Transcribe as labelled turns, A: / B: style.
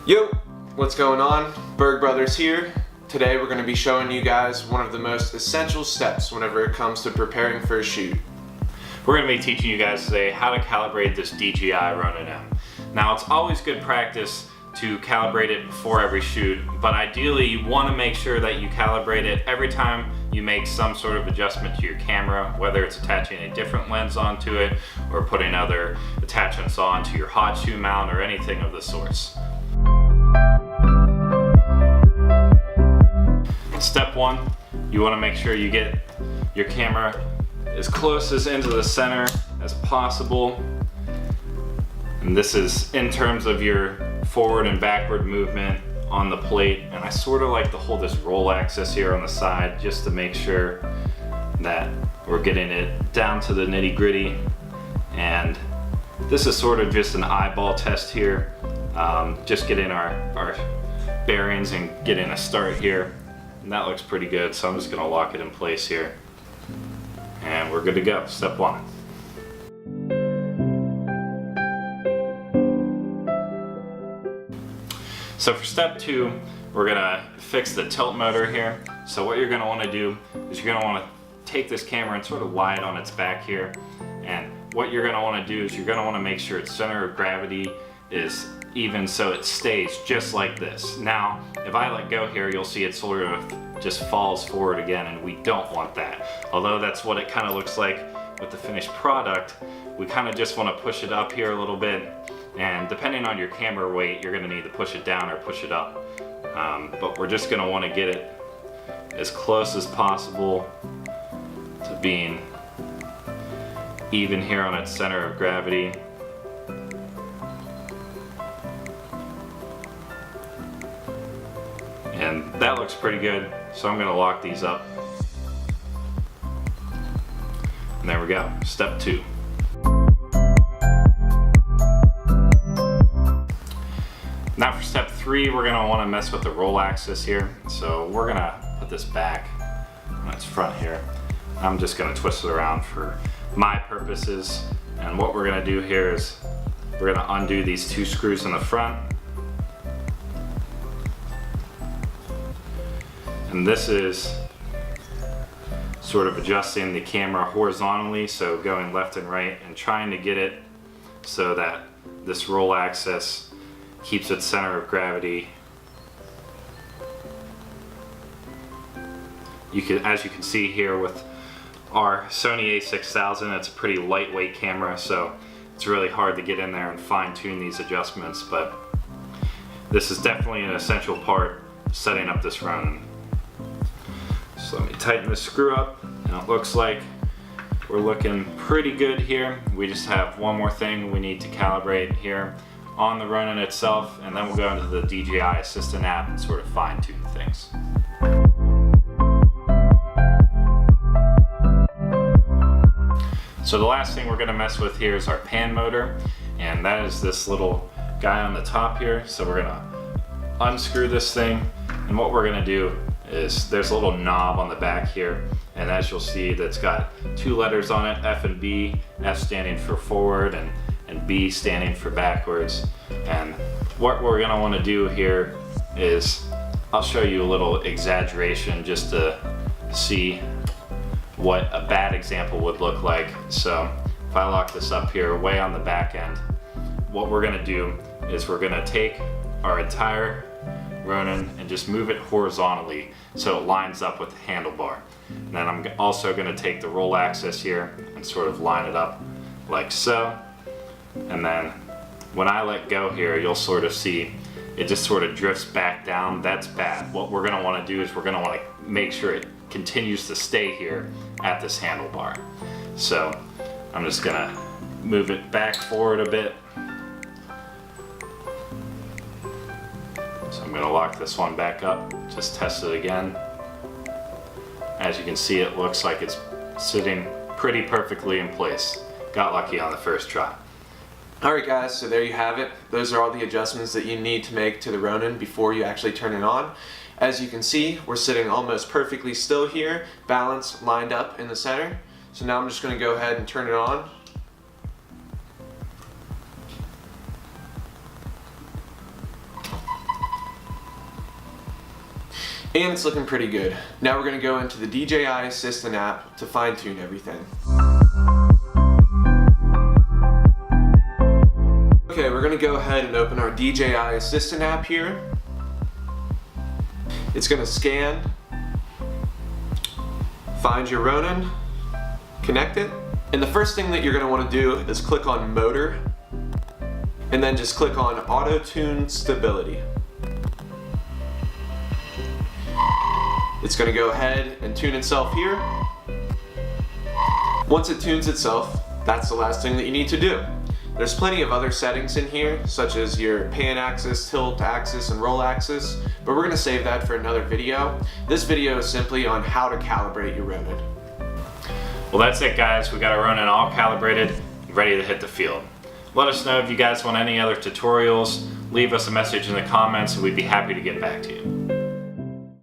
A: Yo, what's going on? Berg Brothers here. Today we're going to be showing you guys one of the most essential steps whenever it comes to preparing for a shoot.
B: We're going to be teaching you guys today how to calibrate this DJI Ronin M. Now, it's always good practice to calibrate it before every shoot, but ideally you want to make sure that you calibrate it every time you make some sort of adjustment to your camera, whether it's attaching a different lens onto it or putting other attachments onto your hot shoe mount or anything of the sorts. Step one, you want to make sure you get your camera as close as into the center as possible. And this is in terms of your forward and backward movement on the plate. And I sort of like to hold this roll axis here on the side just to make sure that we're getting it down to the nitty gritty. And this is sort of just an eyeball test here. Just getting our bearings and getting a start here. And that looks pretty good, so I'm just gonna lock it in place here. And we're good to go, step one. So for step two, we're gonna fix the tilt motor here. So what you're gonna wanna do is you're gonna wanna take this camera and sort of lie it on its back here. And what you're gonna wanna do is you're gonna wanna make sure its center of gravity is even so it stays just like this. Now, if I let go here, you'll see it sort of just falls forward again, and we don't want that. Although that's what it kind of looks like with the finished product, we kind of just want to push it up here a little bit, and depending on your camera weight, you're going to need to push it down or push it up. But we're just going to want to get it as close as possible to being even here on its center of gravity. And that looks pretty good, so I'm gonna lock these up. And there we go, step two. Now for step three, we're gonna wanna mess with the roll axis here. So we're gonna put this back on its front here. I'm just gonna twist it around for my purposes. And what we're gonna do here is we're gonna undo these two screws in the front. And this is sort of adjusting the camera horizontally, so going left and right and trying to get it so that this roll axis keeps its center of gravity. As you can see here with our Sony a6000, it's a pretty lightweight camera, so it's really hard to get in there and fine tune these adjustments, but this is definitely an essential part of setting up this Ronin. So let me tighten this screw up, and it looks like we're looking pretty good here. We just have one more thing we need to calibrate here on the Ronin itself, and then we'll go into the DJI Assistant app and sort of fine tune things. So the last thing we're gonna mess with here is our pan motor, and that is this little guy on the top here. So we're gonna unscrew this thing, and what we're gonna do is there's a little knob on the back here, and as you'll see, that's got two letters on it, F and B, F standing for forward and B standing for backwards. And what we're gonna wanna do here is, I'll show you a little exaggeration just to see what a bad example would look like. So if I lock this up here way on the back end, what we're gonna do is we're gonna take our entire Ronin and just move it horizontally so it lines up with the handlebar. And then I'm also going to take the roll axis here and sort of line it up like so. And then when I let go here, you'll sort of see it just sort of drifts back down. That's bad. What we're going to want to do is we're going to want to make sure it continues to stay here at this handlebar. So I'm just going to move it back forward a bit. So I'm going to lock this one back up, just test it again. As you can see, it looks like it's sitting pretty perfectly in place. Got lucky on the first try.
A: Alright guys, so there you have it. Those are all the adjustments that you need to make to the Ronin before you actually turn it on. As you can see, we're sitting almost perfectly still here, balanced, lined up in the center. So now I'm just going to go ahead and turn it on. And it's looking pretty good. Now we're gonna go into the DJI Assistant app to fine tune everything. Okay, we're gonna go ahead and open our DJI Assistant app here. It's gonna scan, find your Ronin, connect it, and the first thing that you're gonna wanna do is click on Motor, and then just click on Auto Tune Stability. It's gonna go ahead and tune itself here. Once it tunes itself, that's the last thing that you need to do. There's plenty of other settings in here, such as your pan axis, tilt axis, and roll axis, but we're gonna save that for another video. This video is simply on how to calibrate your Ronin.
B: Well, that's it, guys. We got our Ronin all calibrated, ready to hit the field. Let us know if you guys want any other tutorials. Leave us a message in the comments and we'd be happy to get back to you.